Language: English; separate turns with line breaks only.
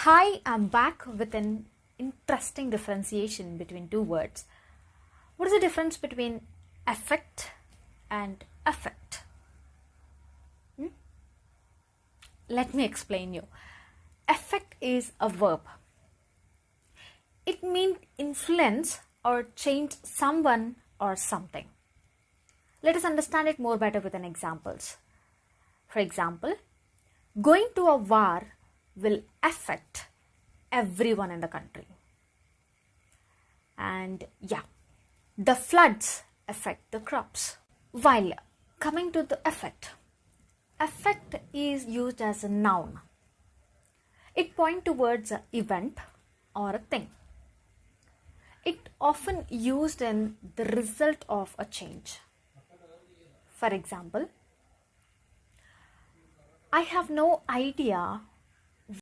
Hi, I'm back with an interesting differentiation between two words. What is the difference between affect and affect? Let me explain you. Affect is a verb. It means influence or change someone or something. Let us understand it more better with an examples. For example, going to a war will affect everyone in the country. And the floods affect the crops. While coming to the affect is used as a noun. It points towards an event or a thing. It often used in the result of a change. For example, I have no idea